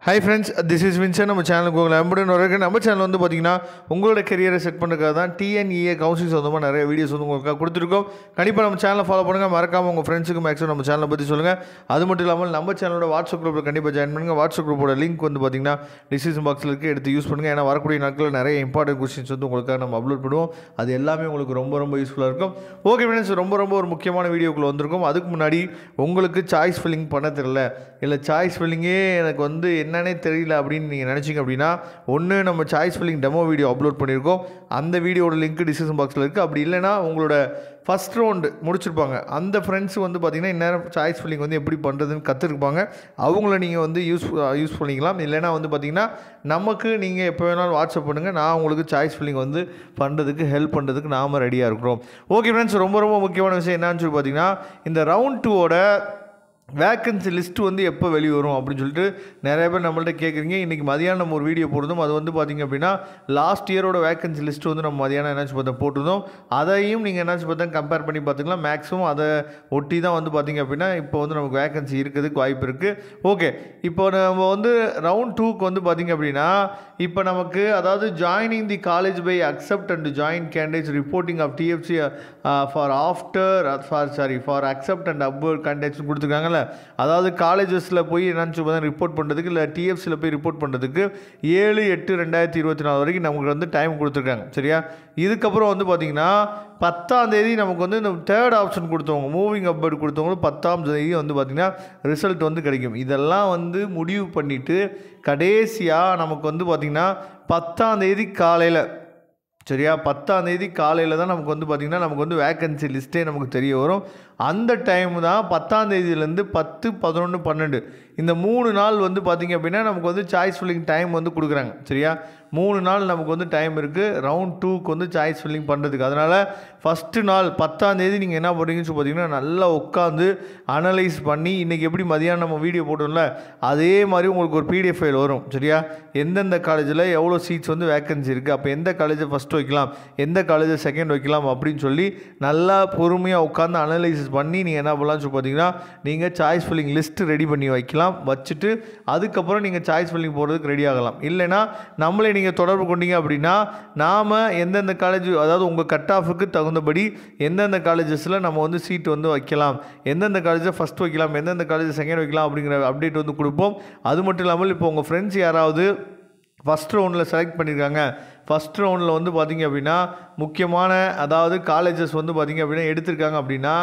Hi friends, this is Vincent. நம்ம சேனலுக்கு உங்களை அன்புடன் வரவேற்கிறேன். நம்ம சேனல் வந்து பார்த்தீங்கன்னா உங்களோட கரியரை செட் பண்ணுறதுக்காக தான் டிஎன்இஏ கவுன்சிலிங் சொந்தமாக நிறைய வீடியோஸ் வந்து உங்களுக்கு கொடுத்துருக்கோம். கண்டிப்பாக நம்ம சேனலை ஃபாலோ பண்ணுங்கள். மறக்காமல் உங்கள் ஃப்ரெண்ட்ஸுக்கு மேக்ஸிமம் நம்ம சேனலை பற்றி சொல்லுங்கள். அது மட்டும் இல்லாமல் நம்ம சேனலோட வாட்ஸ்அப் குரூப்பில் கண்டிப்பாக ஜாயின் பண்ணுங்கள். வாட்ஸ்அப் குரூப்போட லிங்க் வந்து பார்த்தீங்கன்னா டிஸ்கிரிப்ஷன் பாக்ஸில் இருக்குது, எடுத்து யூஸ் பண்ணுங்கள். ஏன்னா வரக்கூடிய நாட்களில் நிறைய இம்பார்ட்டன்ட் கொஸ்டின்ஸ் வந்து உங்களுக்காக நம்ம அப்லோட் பண்ணுவோம். அது எல்லாமே உங்களுக்கு ரொம்ப யூஸ்ஃபுல்லாக இருக்கும். ஓகே ஃப்ரெண்ட்ஸ், ரொம்ப ஒரு முக்கியமான வீடியோக்குள்ளே வந்திருக்கும். அதுக்கு முன்னாடி உங்களுக்கு சாய்ஸ் ஃபில்லிங் பண்ண தெரியல, இல்லை சாய்ஸ் ஃபில்லிங்கே எனக்கு வந்து என்னன்னே தெரியல அப்படின்னு நீங்கள் நினச்சிங்க அப்படின்னா, ஒன்று நம்ம choice filling demo video upload பண்ணியிருக்கோம். அந்த வீடியோட லிங்க் டிஸ்கிரிப்ஷன் பாக்ஸில் இருக்குது. அப்படி இல்லைனா உங்களோட ஃபஸ்ட் ரவுண்டு முடிச்சிருப்பாங்க அந்த ஃப்ரெண்ட்ஸ் வந்து பார்த்திங்கன்னா இந்நேரம் சாய்ஸ் ஃபில்லிங் வந்து எப்படி பண்ணுறதுன்னு கற்றுருப்பாங்க. அவங்கள நீங்கள் வந்து யூஸ் பண்ணிக்கலாம். இல்லைனா வந்து பார்த்திங்கன்னா நமக்கு நீங்கள் எப்போ வேணாலும் வாட்ஸ்அப் பண்ணுங்கள். நான் உங்களுக்கு சாய்ஸ் ஃபில்லிங் வந்து பண்ணுறதுக்கு ஹெல்ப் பண்ணுறதுக்கு நாம் ரெடியாக இருக்கிறோம். ஓகே ஃப்ரெண்ட்ஸ், ரொம்ப முக்கியமான விஷயம் என்னன்னு சொல்லி பார்த்தீங்கன்னா, இந்த ரவுண்ட் 2ஓட வேக்கன்சி லிஸ்ட்டு வந்து எப்போ வெளியே வரும் அப்படின்னு சொல்லிட்டு நிறைய பேர் நம்மள்ட்ட கேட்குறீங்க. இன்றைக்கி மதியானம் நம்ம ஒரு வீடியோ போடுறோம். அது வந்து பார்த்திங்க அப்படின்னா லாஸ்ட் இயரோட வேக்கன்சி லிஸ்ட்டு வந்து நம்ம மதியானம் என்னாச்சு பார்த்தா போட்டிருந்தோம். அதையும் நீங்கள் என்னாச்சு பார்த்தா கம்பேர் பண்ணி பார்த்துக்கலாம். மேக்ஸிமம் அதை ஒட்டி தான் வந்து பார்த்திங்க அப்படின்னா இப்போ வந்து நமக்கு வேக்கன்சி இருக்கிறதுக்கு வாய்ப்பு இருக்குது. ஓகே, இப்போ நம்ம வந்து ரவுண்ட் 2க்கு வந்து பார்த்திங்க அப்படின்னா இப்போ நமக்கு அதாவது joining the college by accept and join candidates reporting of DFC for accept and upward candidates கொடுத்துருக்காங்கல்ல. அதாவது காலேஜஸில் போய் என்னன்னு சொல்லி ரிப்போர்ட் பண்ணுறதுக்கு, இல்லை டிஎஃப்சியில் போய் ரிப்போர்ட் பண்ணுறதுக்கு 7/8/2024 வரைக்கும் நமக்கு வந்து டைம் கொடுத்துருக்காங்க. சரியா? இதுக்கப்புறம் வந்து பார்த்திங்கன்னா 10ஆம் தேதி நமக்கு வந்து இந்த தேர்ட் ஆப்ஷன் கொடுத்தவங்க, மூவிங் அப்வர்ட் கொடுத்தவங்களுக்கு 10ஆம் தேதி வந்து பார்த்திங்கன்னா ரிசல்ட் வந்து கிடைக்கும். இதெல்லாம் வந்து முடிவு பண்ணிவிட்டு கடைசியாக நமக்கு வந்து பார்த்திங்கன்னா 10ஆம் தேதி காலையில், சரியா, 10ஆம் தேதி காலையில் தான் நமக்கு வந்து பார்த்திங்கன்னா நமக்கு வந்து வேக்கன்சி லிஸ்ட்டே நமக்கு தெரிய வரும். அந்த டைம் தான் 10ஆம் தேதியிலேருந்து 10, 11, 12 இந்த 3 நாள் வந்து பார்த்திங்க அப்படின்னா நமக்கு வந்து சாய்ஸ் ஃபில்லிங் டைம் வந்து கொடுக்குறாங்க. சரியா? 3 நாள் நமக்கு வந்து டைம் இருக்குது ரவுண்ட் 2க்கு வந்து சாய்ஸ் ஃபில்லிங் பண்ணுறதுக்கு. அதனால் ஃபஸ்ட்டு நாள் 10ஆம் தேதி நீங்கள் என்ன பண்ணுறீங்கன்னு சொல்லி பார்த்தீங்கன்னா நல்லா உட்காந்து அனலைஸ் பண்ணி, இன்றைக்கி எப்படி மதியானம் நம்ம வீடியோ போட்டோம்ல அதே மாதிரி உங்களுக்கு ஒரு பிடிஎஃப் ஃபைல் வரும். சரியா? எந்தெந்த காலேஜில் எவ்வளோ சீட்ஸ் வந்து வேக்கன்சி இருக்குது, அப்போ எந்த காலேஜை ஃபஸ்ட்டு வைக்கலாம், எந்த காலேஜை செகண்ட் வைக்கலாம் அப்படின்னு சொல்லி நல்லா பொறுமையாக உட்காந்து அனலைசிஸ் பண்ணி நீங்கள் என்ன பண்ணலாம்னு சொல்லி பார்த்தீங்கன்னா நீங்கள் சாய்ஸ் ஃபில்லிங் லிஸ்ட்டு ரெடி பண்ணி வச்சுட்டு அதுக்கப்புறம் நீங்கள் சாய்ஸ் ஃபில்லிங் போடுறதுக்கு ரெடி ஆகலாம். இல்லைனா நம்மளே நீங்கள் தொடர்பு கொண்டீங்க அப்படின்னா நாம் எந்தெந்த காலேஜ், அதாவது உங்கள் கட் ஆஃபுக்கு தகுந்தபடி எந்தெந்த காலேஜஸில் நம்ம வந்து சீட் வந்து வைக்கலாம், எந்தெந்த காலேஜை ஃபஸ்ட் வைக்கலாம், எந்தெந்த காலேஜை செகண்ட் வைக்கலாம் அப்படிங்கிற அப்டேட் வந்து கொடுப்போம். அது மட்டும் இல்லாமல் இப்போ உங்கள் ஃப்ரெண்ட்ஸ் யாராவது ஃபஸ்ட் ரவுண்டில் செலக்ட் பண்ணியிருக்காங்க, ஃபஸ்ட் ரவுண்டில் வந்து பார்த்திங்க அப்படின்னா முக்கியமான அதாவது காலேஜஸ் வந்து பார்த்திங்க அப்படின்னா எடுத்திருக்காங்க அப்படின்னா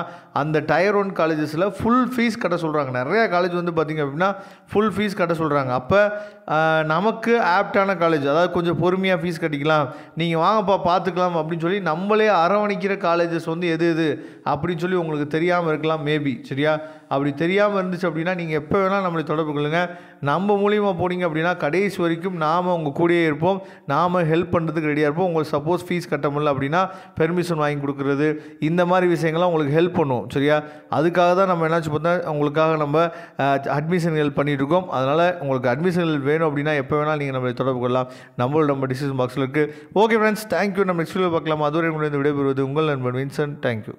அந்த டயர் 1 காலேஜஸில் ஃபுல் ஃபீஸ் கட்ட சொல்கிறாங்க. நிறையா காலேஜ் வந்து பார்த்திங்க அப்படின்னா ஃபுல் ஃபீஸ் கட்ட சொல்கிறாங்க. அப்போ நமக்கு ஆப்டான காலேஜ், அதாவது கொஞ்சம் பொறுமையாக ஃபீஸ் கட்டிக்கலாம், நீங்கள் வாங்கப்பா பார்த்துக்கலாம் அப்படின்னு சொல்லி நம்மளே அரவணைக்கிற காலேஜஸ் வந்து எது அப்படின்னு சொல்லி உங்களுக்கு தெரியாமல் இருக்கலாம் மேபி. சரியா? அப்படி தெரியாமல் இருந்துச்சு அப்படின்னா நீங்கள் எப்போ வேணால் நம்மளை தொடர்பு கொள்ளுங்கள். நம்ம மூலியமாக போனீங்க அப்படின்னா கடைசி வரைக்கும் நாம் உங்கள் கூடயே இருப்போம், நாம் ஹெல்ப் பண்ணுறதுக்கு ரெடியாக இருப்போம். உங்களுக்கு சப்போஸ் ஃபீஸ் கட்ட முடியல அப்படின்னா பெர்மிஷன் வாங்கி கொடுக்குறது, இந்த மாதிரி விஷயங்கள்லாம் உங்களுக்கு ஹெல்ப் பண்ணுவோம். சரியா? அதுக்காக தான் நம்ம என்னாச்சு பார்த்தா உங்களுக்காக நம்ம அட்மிஷன் ஹெல்ப் பண்ணிகிட்டு இருக்கோம். அதனால் உங்களுக்கு அட்மிஷன் ஹெல்ப் வேணும் அப்படின்னா எப்போ வேணால் நீங்கள் நம்மளை தொடர்பு கொள்ளலாம். நம்ம டிஸ்கிரிப்ஷன் பாக்ஸில் இருக்குது. Okay friends, thank you. நம்ம நெக்ஸ்ட் வீடியோ பார்க்கலாம். அதுவரை உங்களிடம் விடைபெறுவது உங்கள் நண்பன் வின்சென்ட். தேங்க்யூ.